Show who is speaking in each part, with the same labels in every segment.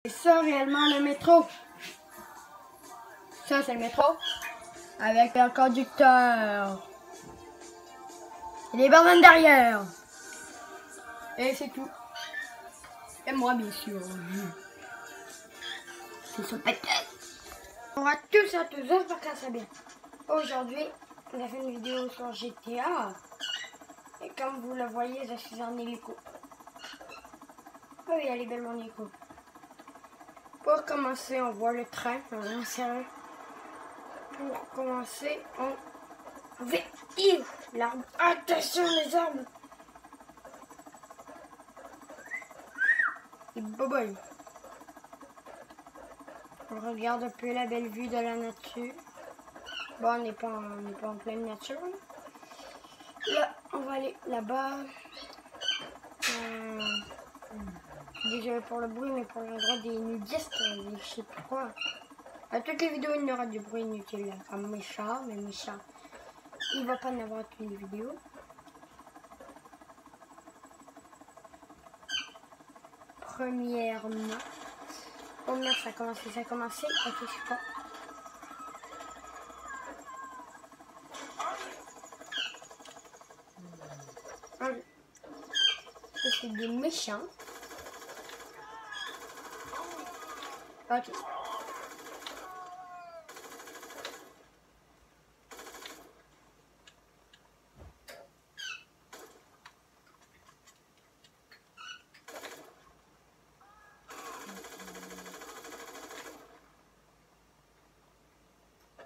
Speaker 1: C'est ça réellement le métro. Ça c'est le métro. Avec un conducteur. Et les barman derrière. Et c'est tout. Et moi bien sûr. C'est ça peut-être. On va tous à tous, j'espère que ça va bien. Aujourd'hui, on a fait une vidéo sur GTA. Et comme vous le voyez, je suis en hélico. Oh oui, elle est belle mon hélico. Pour commencer, on voit le train. Non, sérieux. Pour commencer, on va... L'arbre. Attention les arbres. Et boboy. On regarde un peu la belle vue de la nature. Bon, on n'est pas en pleine nature. Là, on va aller là-bas. Désolé pour le bruit, mais pour le droit des nudistes, je sais pas quoi. À toutes les vidéos, il y aura du bruit inutile, là, comme mes chats, mais mes chats, il va pas en avoir toutes les vidéos. Premièrement. Oh merde, ça a commencé. Ok, c'est pas. Ça, c'est des méchants. Ok.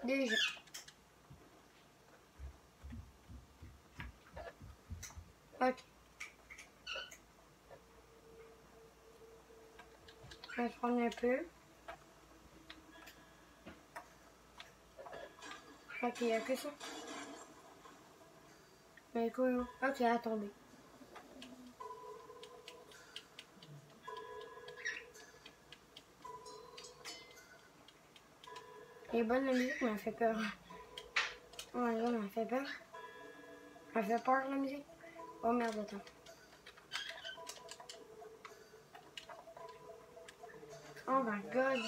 Speaker 1: Déjà. Ok. Je vais prendre un peu. Ok, il n'y a que ça. Mais cool. Ok, attendez. Elle est bonne la musique, mais elle fait peur. Oh my god, elle fait peur. Elle fait peur la musique. Oh merde, attends. Oh my god.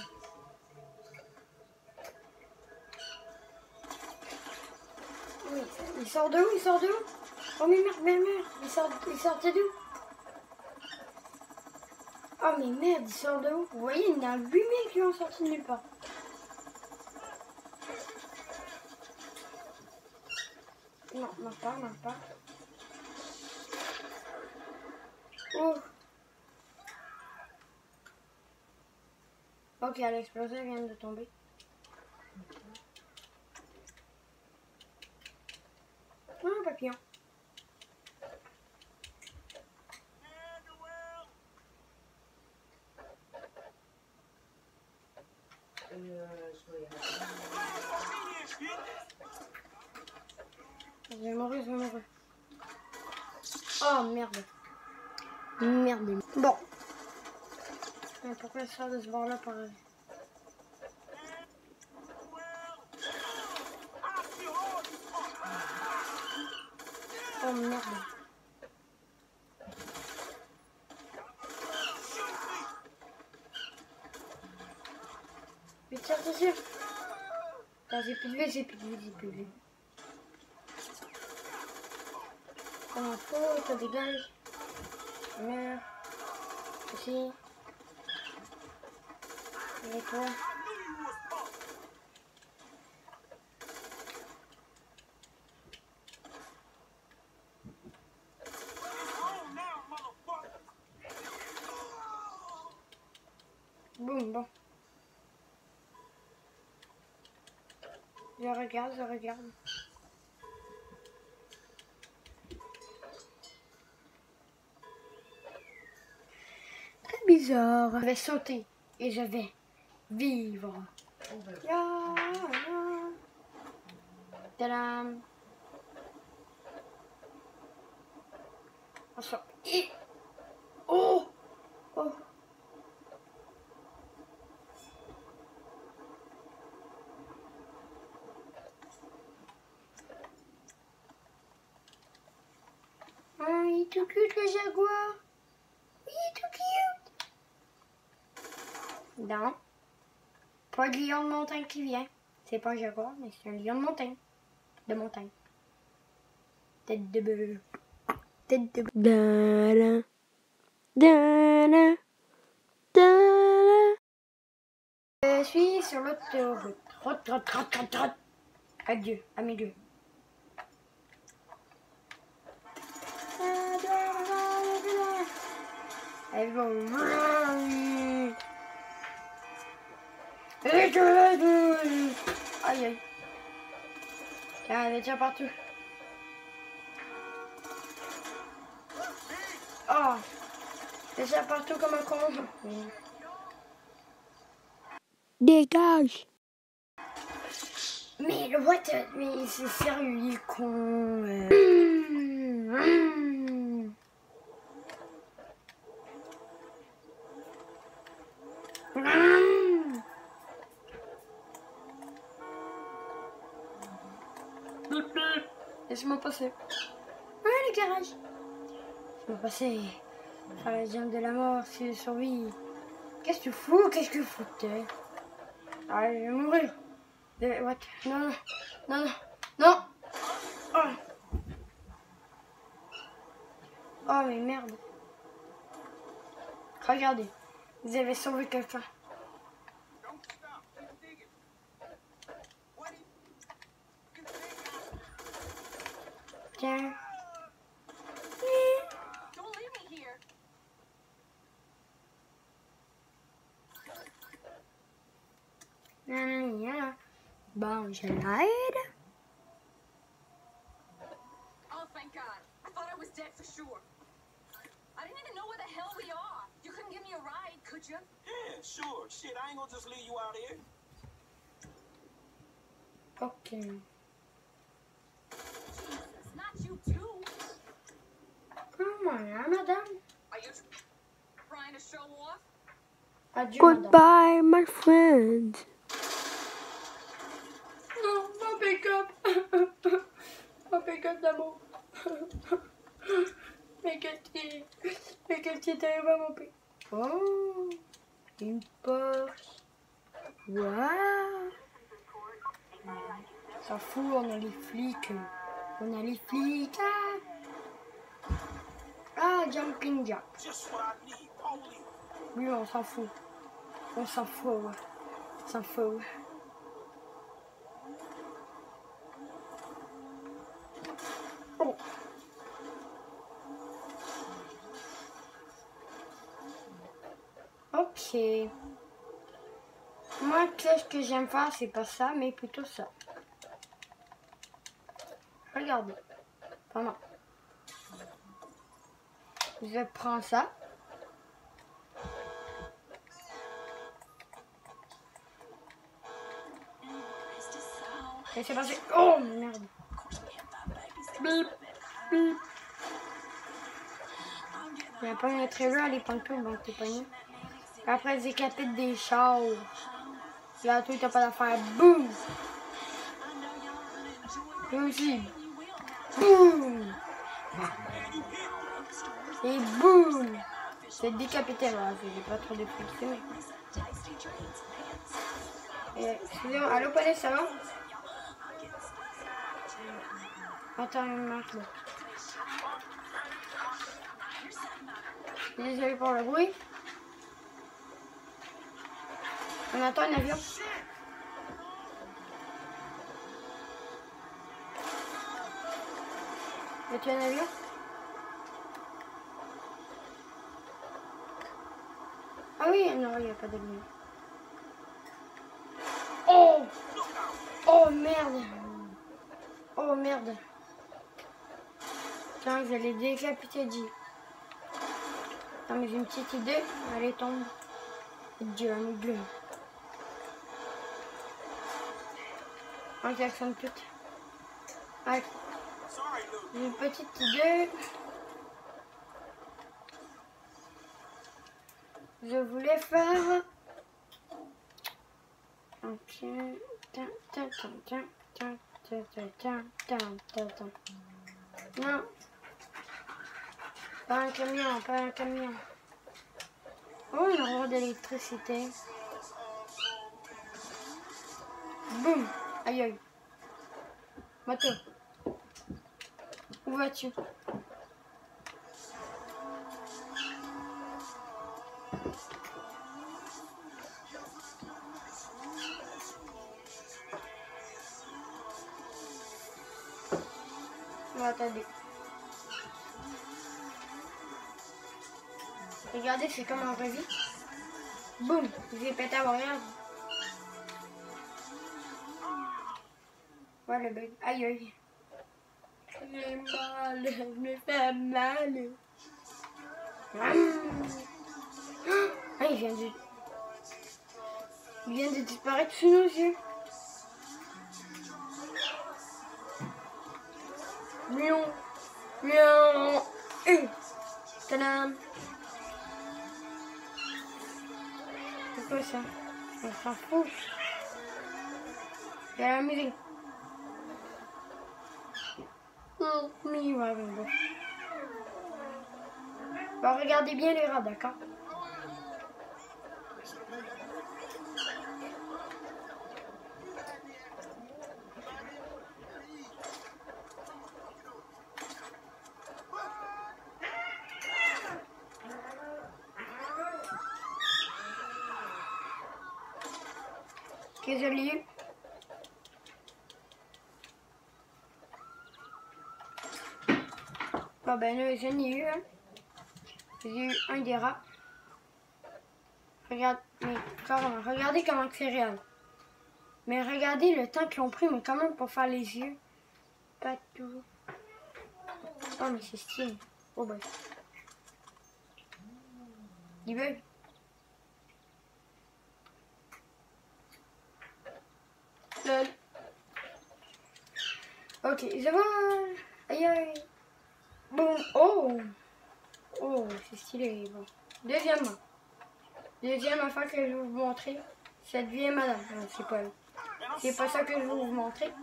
Speaker 1: Oui, il sort de où? Il sort de où? Oh mais merde. Il sortait d'où? Oh mais merde, il sort de où? Vous voyez, il y en a 8000 qui ont sorti de nulle part. Non, non pas. Oh. Ok, elle a explosé, elle vient de tomber. Oh, un papillon. Je vais mourir. Oh merde. Merde. Bon. Mais pourquoi ça sort de ce bord-là pareil? Oh merde. Mais tire dessus. J'ai plus de vie. Comme un faux, ça dégage. Merde. Ici. Et toi. Boum, bon. Je regarde. Très bizarre. Je vais sauter et je vais vivre. Tadam. On sort. Oh. Oh, il est tout cute le jaguar. Il est tout cute. Non. Pas le lion de montagne qui vient. C'est pas un jaguar, mais c'est un lion de montagne. De montagne. Tête de bœuf. Tête de bœuf. Je suis sur l'autoroute. Trotte. Adieu, à mes dieux. Elle va. Aïe aïe. Tiens, elle est déjà partout. Oh, elle est déjà partout comme un con. Dégage. Mais le what? Mais c'est sérieux, il est con. Laisse-moi passer. Ah, le garage. Laisse-moi passer. Faire la jambe de la mort si je survis. Qu'est-ce que tu fous? Qu'est-ce que tu foutais? Ah, je vais mourir. What? Non. Oh. Oh, mais merde. Regardez. Vous avez sauvé quelqu'un. Tiens. Bon, je l'aide.
Speaker 2: Oh, thank God. I thought I was dead for sure. I didn't even know where the hell we are. You couldn't give me a ride, could you?
Speaker 3: Yeah, sure. Shit, I ain't gonna just leave you out here.
Speaker 1: Ok.
Speaker 2: Jesus, not you too.
Speaker 1: Comment là, madame?
Speaker 2: Are you trying to show off?
Speaker 1: Adieu,
Speaker 4: Goodbye, my friend.
Speaker 1: Non, mon pick-up. Mon pick-up d'amour. Mais qu'est-ce qui est arrivé à mon pick? Oh, une Porsche. Waouh. Ça fout, on a les flics. Ah, jumping jack.
Speaker 3: Just what I need. Police.
Speaker 1: Oui, on s'en fout. Ouais. Oh. Ok. Moi, qu'est-ce que j'aime faire, c'est pas ça, mais plutôt ça. Regardez. Vraiment. Je prends ça. Et c'est passé. Oh merde. Bip. Il n'y a pas un trailer à les pantoufles, donc t'es pas né. Après, ils décapitent des chars. Là, toi, t'as pas d'affaire. Boum! Et aussi. Boum! Et boum! C'est décapité, là. J'ai pas trop défixé, mais. Excusez-moi, allô, Palais, ça va? Attends, une marque là. Désolé pour le bruit. On attend un avion. Y a-t-il un avion? Ah oui, non, il n'y a pas d'avion. Oh! Oh merde! Oh merde! Tiens, je l'ai décapité, dit. Non, mais j'ai une petite idée. Allez, tombe. Dieu, un Dieu. On klaxonne toutes. Allez. J'ai une petite idée. Je voulais faire... Ok. Non. Pas un camion. Oh, une roue d'électricité. Boum. Aïe aïe. Moto. Où vas-tu? Non, attendez. Regardez, c'est comme un vrai vie. Boum. J'ai pété à rien. Ouais, le bug. Aïe aïe. J'ai mal, je me fais mal. Ah, il vient de disparaître sous nos yeux. Miaou, miaou. Tadam. C'est quoi ça? On s'en fout. Il y a la musique. Oui, ouais, bon. Bah, regardez bien les rats, d'accord? Qu'est-ce que j'ai eu? Bon ben là, j'en ai eu un. J'ai eu un des rats. Regarde, mais carrément, regardez comment c'est réel. Mais regardez le temps qu'ils ont pris, mais quand même pour faire les yeux. Pas tout. Oh mais c'est stylé. Oh ben. Il bug. Lol. Ok, je vois. Aïe aïe. Bon, oh. Oh, c'est stylé. Bon. Deuxième affaire que je vais vous montrer. Cette vieille madame. Non, c'est pas elle. C'est pas ça que je vais vous montrer.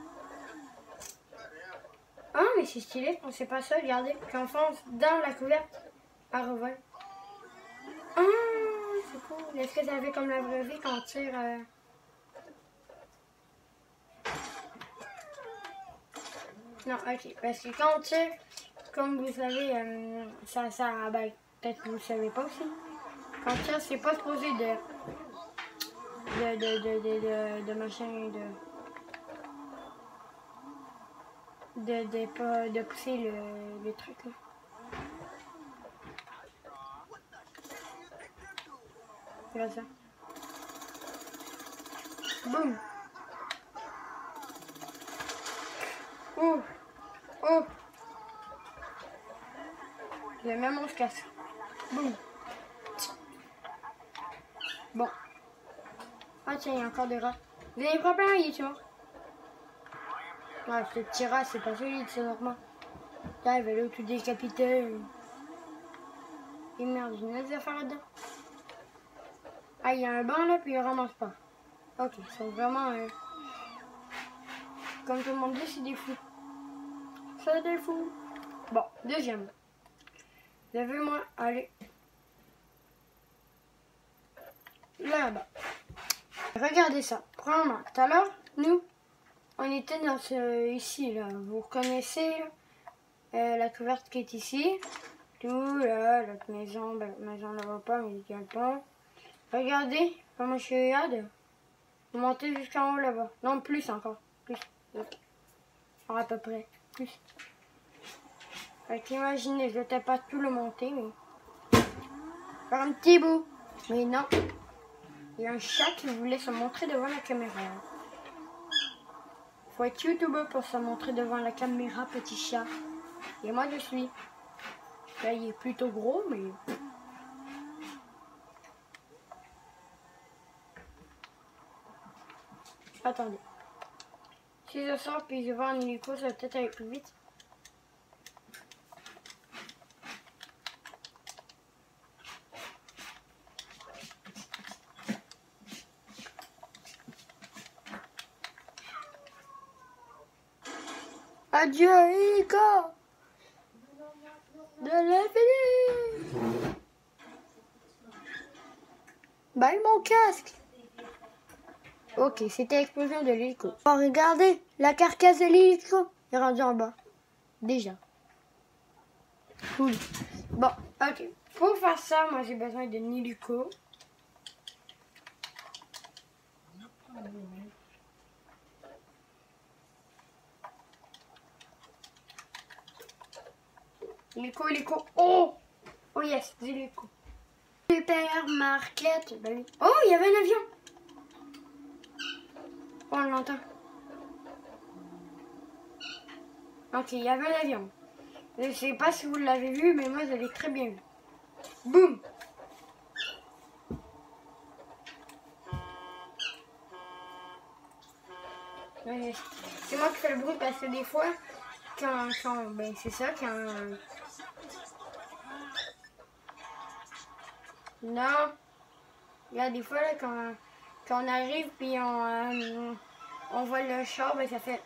Speaker 1: Ah, mais c'est stylé. On sait pas ça, regardez. Quand fonce dans la couverte, elle revole. Ah, c'est cool. Est-ce que ça fait comme la vraie vie quand on tire Non, ok. Parce que quand on tire, comme vous savez, ben, peut-être que vous ne savez pas aussi. Quand on tire, c'est pas supposé de machin, de pousser le truc là. Regarde ça. Boum. Oh. Oh. Le même on se casse. Boum. Bon. Ah tiens, il y a encore des rats. Vous avez frappé un, il est mort. Ah, ce petit rat, c'est pas solide, c'est normal. Là, il va le tout décapiter. Et merde, j'ai une affaire là-dedans. Ah, il y a un banc là, puis il ramasse pas. Ok, ils sont vraiment... comme tout le monde dit, c'est des fous. C'est des fous. Bon, deuxième. Levez-moi, allez. Là-bas. Regardez ça. Premièrement, tout à l'heure, nous, on était dans ce... ici, là. Vous reconnaissez la couverte qui est ici. Tout, là, notre maison. Ben, la maison ne va pas, mais il y a le pont. Regardez comment je suis regarde. Vous montez jusqu'en haut là-bas. Non, plus encore. Plus. À peu près. Plus. Fait qu'imaginez, je ne vais pas tout le monter, mais... faire un petit bout. Mais non. Il y a un chat qui voulait se montrer devant la caméra. Faut être youtubeur pour se montrer devant la caméra, petit chat. Et moi, je suis. Là, il est plutôt gros, mais... Attendez. Si je sors puis je vois un hélico, ça va peut-être aller plus vite. Adieu, hélico! De l'infini! Bye mon casque! Ok, c'était l'explosion de l'hélico. Oh, regardez, la carcasse de l'hélico est rendue en bas. Déjà. Cool. Bon, ok. Pour faire ça, moi j'ai besoin d'un hélico. Hélico. Oh! Oh yes, des hélicos. Supermarket. Ben oui. Oh, il y avait un avion. Oh, on l'entend. Ok, il y avait un avion. Je sais pas si vous l'avez vu, mais moi je l'ai très bien vu. Boum! Ouais, c'est moi qui fais le bruit parce que des fois, ben c'est ça, non, il y a des fois là, quand on arrive puis on voit le char, ben ça fait.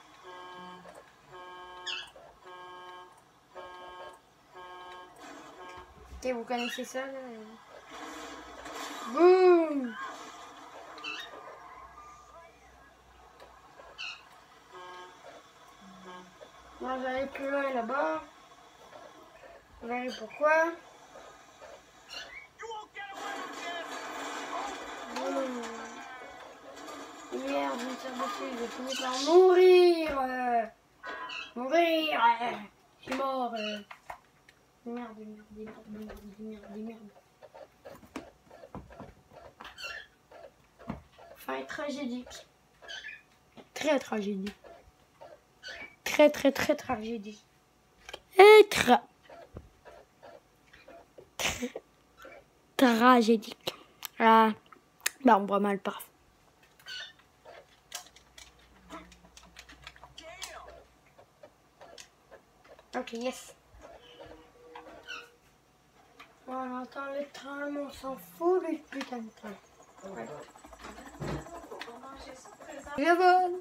Speaker 1: Ok, vous connaissez ça là? Boum! Moi j'allais plus loin là-bas. Vous verrez pourquoi. Boum. Merde, je me tire dessus, je vais finir par mourir. Mourir. Je suis mort. Merde. Fin tragédique. Très tragédique. Très tragédique. Tragédique. Ah, bah on voit mal parfait. Ok, yes. On entend le train, mais on s'en fout du putain de train. Ouais. Je vole.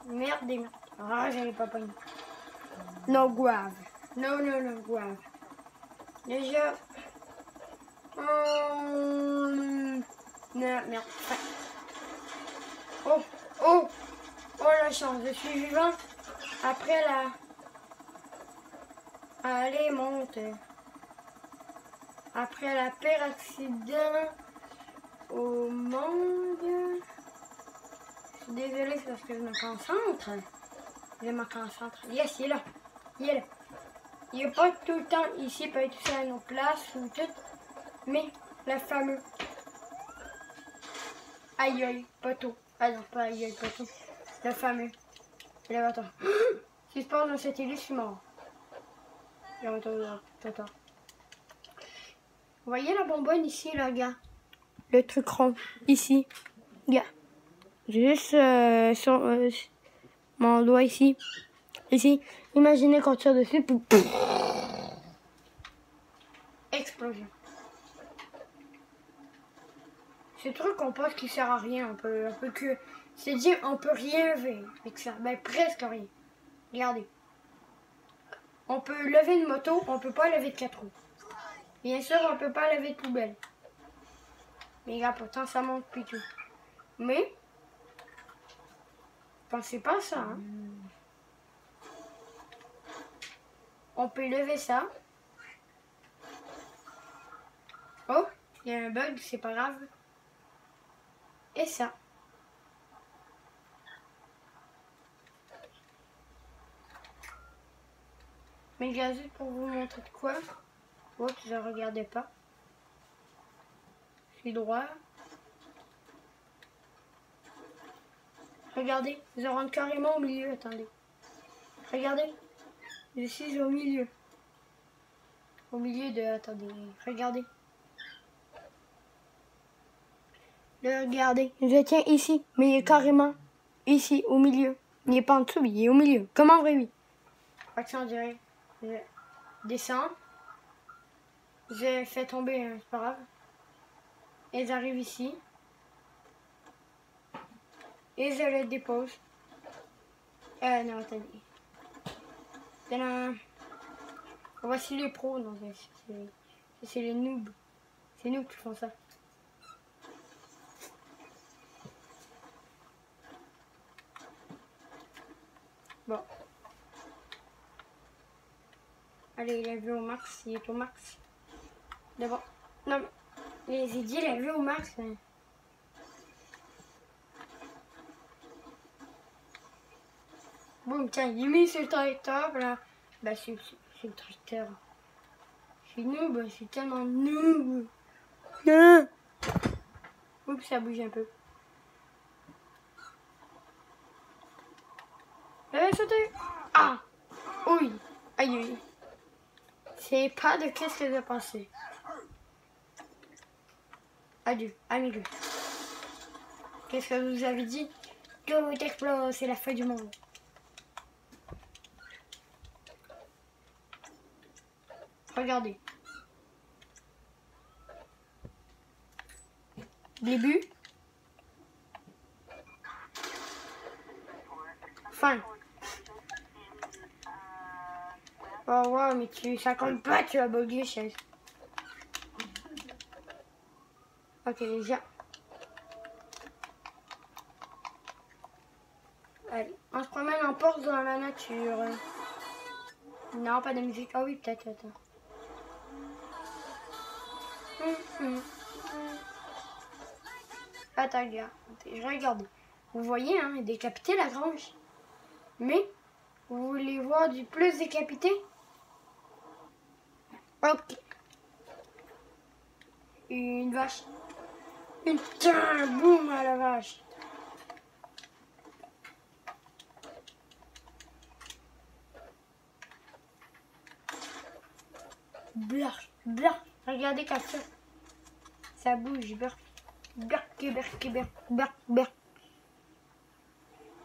Speaker 1: Merde. Ah, j'avais pas pogné. Non, guave. Non, guave. Déjà. Non, merde. Oh, la chance, je suis vivant. Après la. Allez, monte. Après la pire accident au monde. Je suis désolée, c'est parce que je me concentre. Yes, il est là. Il n'est pas tout le temps ici, il peut être aussi à nos places ou tout. Mais le fameux. Aïe, poteau. Ah non, pas aïe, poteau. Le fameux. L'élévateur. Si je passe dans cette île, je suis mort. Attends. Vous voyez la bonbonne ici, là, gars? Le truc rond. Ici. Gars. Juste sur mon doigt ici. Ici. Imaginez qu'on tire dessus, puis. Explosion. Ce truc qu'on pense qui sert à rien, c'est dire on peut rien lever avec ça, ben presque rien. Regardez. On peut lever une moto, on peut pas lever de 4 roues. Bien sûr, on peut pas lever de poubelle. Mais regarde, pourtant ça monte puis tout. Mais pensez pas à ça, hein. On peut lever ça. Oh, il y a un bug, c'est pas grave. Et ça. Mais juste pour vous montrer de quoi. Oh, je ne regardais pas. Je suis droit. Regardez, je rentre carrément au milieu, attendez. Regardez, je suis au milieu. Au milieu de... Attendez, regardez. Regardez, je tiens ici, mais il est carrément ici, au milieu. Il n'est pas en dessous, il est au milieu. Comme en vrai, oui. Action directe. Je descends. Je fais tomber, c'est pas grave. Et j'arrive ici. Et je le dépose. Non, attendez. Tadam. Voici les pros, non, c'est les noobs. C'est nous qui font ça. Bon. Allez, il a vu au max, il est au max. D'abord. Non mais j'ai dit il a vu au max. Mais... Bon, tiens, il est mis sur le tracteur, là. Bah, c'est le tracteur. C'est noob, c'est tellement noob. Non. Oups, ça bouge un peu. Sauter. Ah. Oui. Aïe, aïe. C'est pas de qu'est-ce que j'ai pensé. Adieu, amigo. Qu'est-ce que vous avez dit? Go, t'explose, c'est la fin du monde. Regardez. Début. Fin. Oh ouais, mais ça compte pas, tu as bugué, chaise. Ok, déjà. Allez, on se promène en Porsche dans la nature. Non, pas de musique. Ah oui, peut-être, attends. Attends, regarde. Je regarde. Vous voyez, hein, décapité la grange. Mais, vous voulez voir du plus décapité? Ok. Une vache. Putain, boum à la vache. Blarch, blarch. Regardez comme ça. Ça bouge, blarch. Blarch.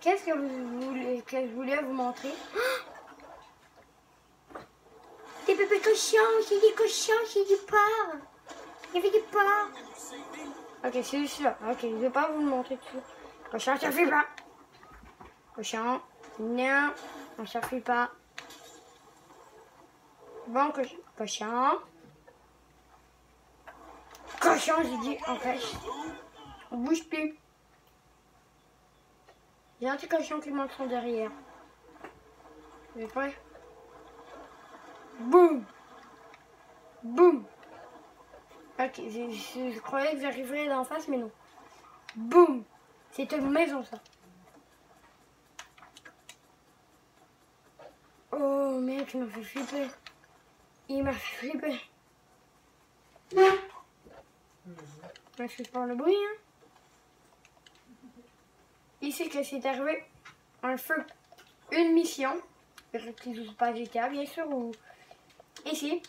Speaker 1: Qu'est-ce que que je voulais vous montrer? Des bébés cochons, j'ai des cochons, j'ai du porc. Il y avait du porc. Ok, c'est celui-là. Ok, je vais pas vous le montrer tout de suite. Cochon, ça fait pas. Cochon, non, on s'affuit pas. Bon, cochon. Cochon, j'ai dit, empêche. On bouge plus. J'ai un petit cochon qui monte son derrière. Vous êtes prêts? Boum! Boum! Ok, je croyais que j'arriverais d'en face, mais non. Boum! C'est une maison, ça. Oh mec, il m'a fait flipper. Il m'a fait flipper. Je fais pas le bruit, hein. Ici, que c'est arrivé un feu, une mission. Qui joue pas GTA, bien sûr. Ou... Ici,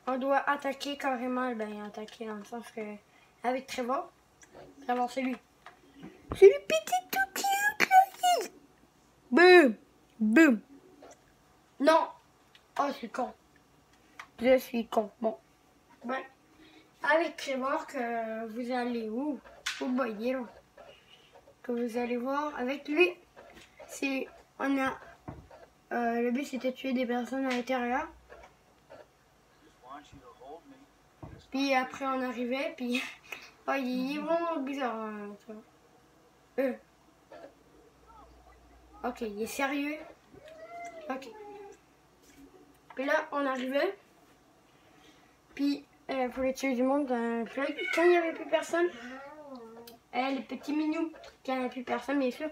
Speaker 1: on doit attaquer carrément. Ben, attaquer dans le sens que. Avec Trevor. Trevor, c'est lui. C'est le petit tout cute, là. Boum! Boum! Non! Oh, je suis con. Je suis con. Bon. Ouais. Avec Trevor, que vous allez où? Au boyer, là. Que vous allez voir avec lui. C'est. On a. Le but c'était de tuer des personnes à l'intérieur. Puis après on arrivait, puis. Oh, il est vraiment bizarre. Hein, ok, il est sérieux. Ok. Puis là on arrivait. Puis pour les tuer du monde, quand il n'y avait plus personne, les petits minous, quand il n'y avait plus personne, bien sûr.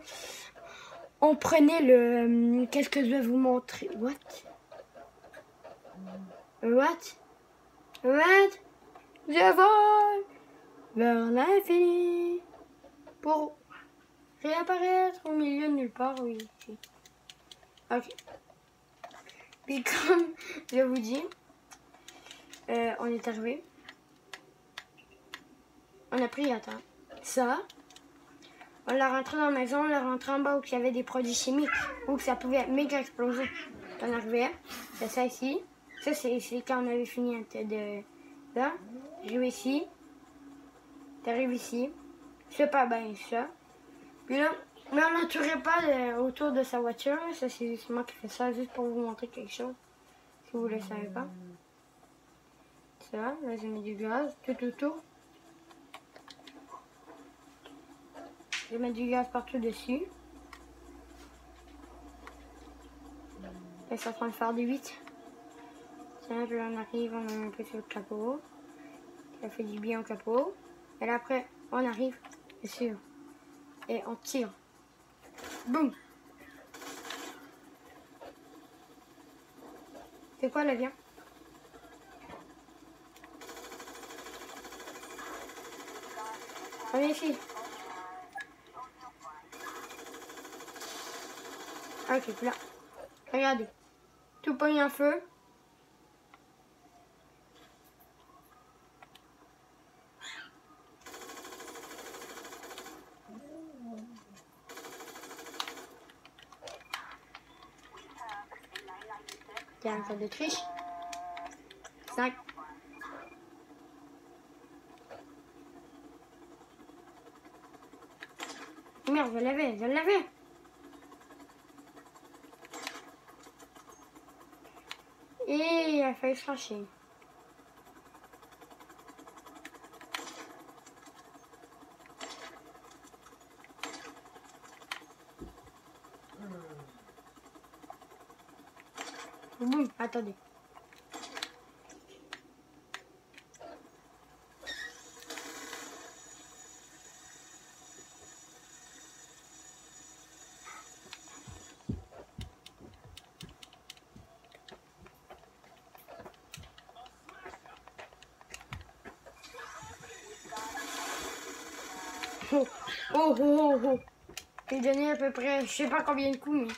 Speaker 1: On prenait le... Qu'est-ce que je vais vous montrer? What? Je vole vers l'infini pour réapparaître au milieu de nulle part. Oui. Ok. Puis comme je vous dis, on est arrivé. On a pris, attends, ça. On l'a rentré dans la maison, on l'a rentré en bas où il y avait des produits chimiques, où ça pouvait méga exploser. On arrivait, c'est ça ici. Ça, c'est quand on avait fini de là. Jouer ici. T'arrives ici. C'est pas bien ça. Puis là, mais on n'entourait pas autour de sa voiture. Ça, c'est moi qui fais ça juste pour vous montrer quelque chose. Si vous ne le savez pas. Ça, là je mets du gaz tout autour. Je mets du gaz partout dessus. Et ça prend le faire des 8. Tiens, là on arrive, on met un peu sur le capot. Ça fait du bien au capot. Et là après, on arrive dessus. Et on tire. Boum! C'est quoi l'avion? Viens ici. Ok, là. Regardez. Tout pogne en feu. Tiens, ça de triche. 5. Merde, je l'avais. Et il a failli se lâcher. Boum, attendez. Oh. J'ai donné à peu près, je sais pas combien de coups, mais...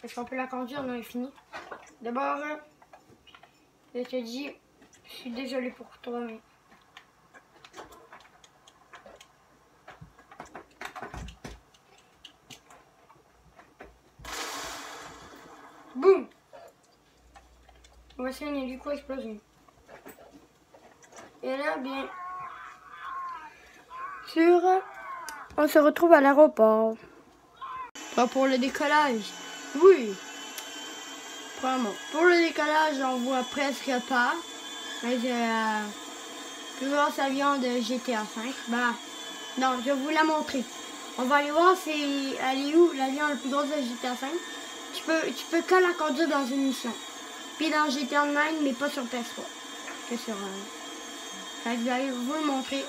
Speaker 1: Est-ce qu'on peut la conduire? Non, il est fini. D'abord, je te dis, je suis désolée pour toi, mais... Boum! Voici un hélico explosé. Et là, bien sûr, on se retrouve à l'aéroport. Pour le décollage, oui. Vraiment. Pour le décollage, on voit presque pas. Mais plus gros avion de GTA 5. Bah, non, je vais vous la montrer. On va aller voir c'est elle est où l'avion le plus gros de GTA 5. Tu peux que la conduire dans une mission. Puis dans GTA Online, mais pas sur PS3. Que sur... je vais aller vous le montrer.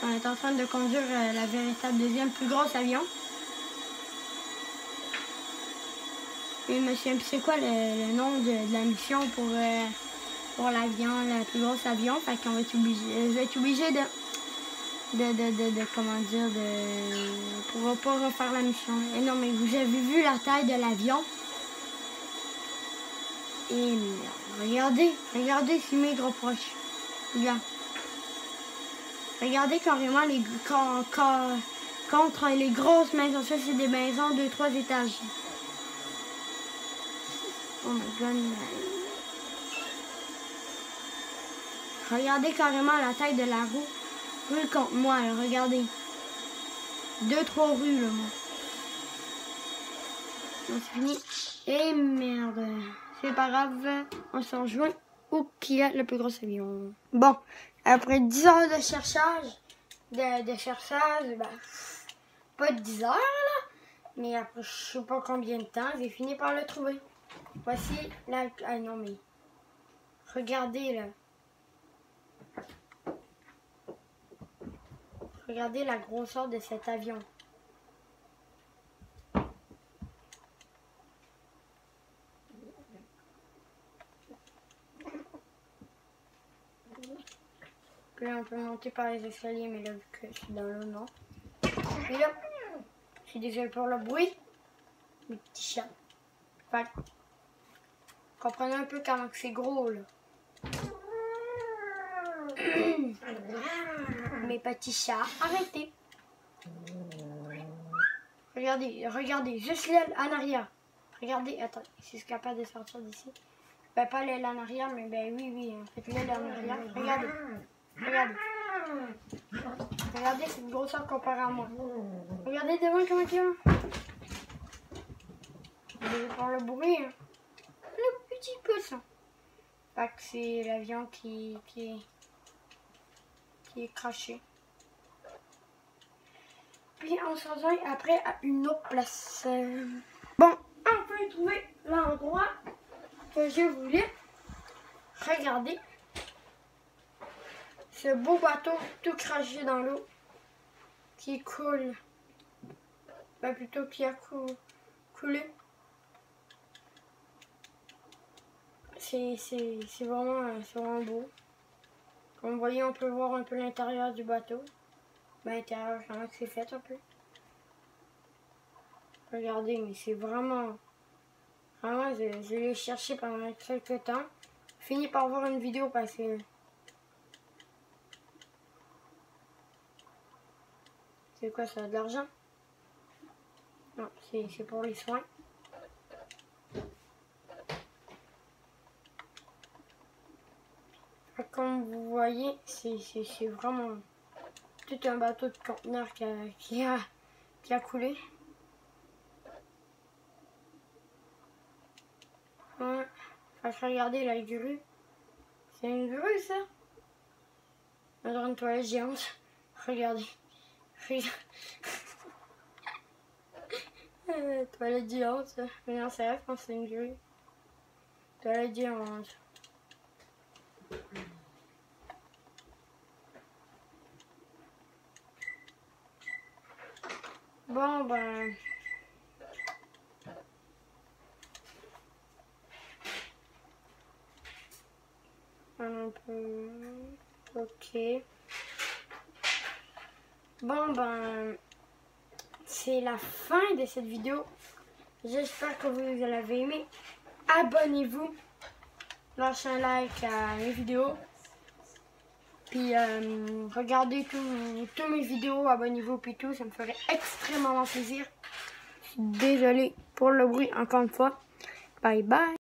Speaker 1: On est en train de conduire la véritable deuxième plus grosse avion. Et monsieur, c'est quoi le nom de la mission pour l'avion, le plus gros avion? Fait qu'on va être obligé, je vais être obligé de comment dire, pour pas refaire la mission. Et non, mais vous avez vu la taille de l'avion? Et regardez si mes gros proches. Regarde. Regardez carrément contre les grosses maisons. Ça, c'est des maisons de 3 étages. Oh my god. Regardez carrément la taille de la roue. Rue contre moi, là, regardez. 2-3 rues, là, moi. Donc, c'est fini. Et merde. C'est pas grave. On se rejoint où qui a le plus gros avion. Bon, après 10 heures de cherchage, bah, pas 10 heures, là. Mais après, je sais pas combien de temps, j'ai fini par le trouver. Voici la... Ah non, mais... Regardez, là. Regardez la grosseur de cet avion. Puis là, on peut monter par les escaliers, mais là, vu que je suis dans l'eau, non. Et là, je suis désolée pour le bruit. Mes petits chats. Enfin, comprenez un peu comment c'est gros, là. Mes petits chats, arrêtez. Regardez, juste l'aile en arrière. Regardez, attends, si je suis capable de sortir d'ici. Ben, pas l'aile en arrière, mais ben oui, en fait, l'aile en arrière. Regardez. Regardez cette grosseur comparée à moi. Regardez devant comment il y a. Je vais faire le bruit. Hein. Le petit poisson. Fait que c'est l'avion qui est craché. Puis on se rejoint après à une autre place. Bon, on peut trouver l'endroit que je voulais. Regardez. Ce beau bateau tout craché dans l'eau qui coule. Ben plutôt qui a coulé. C'est vraiment beau. Comme vous voyez, on peut voir un peu l'intérieur du bateau. Ben, l'intérieur, comment c'est fait un peu. Regardez, mais c'est vraiment... Vraiment, je l'ai cherché pendant quelques temps. Fini par voir une vidéo parce que... C'est quoi ça, de l'argent? Non, c'est pour les soins. Comme vous voyez, c'est vraiment tout un bateau de conteneur qui a coulé. Ouais. Enfin, regardez la grue. C'est une grue ça? On dirait une toilette géante. Regardez. Toilette géante. Mais non, c'est vrai, je pense que c'est une grue. Toilette géante. Bon ben... Un peu... Ok. Bon ben... C'est la fin de cette vidéo. J'espère que vous l'avez aimé. Abonnez-vous. Lâchez un like à mes vidéos. Puis regardez tous mes vidéos, abonnez-vous puis tout, ça me ferait extrêmement plaisir. Désolée pour le bruit encore une fois. Bye bye.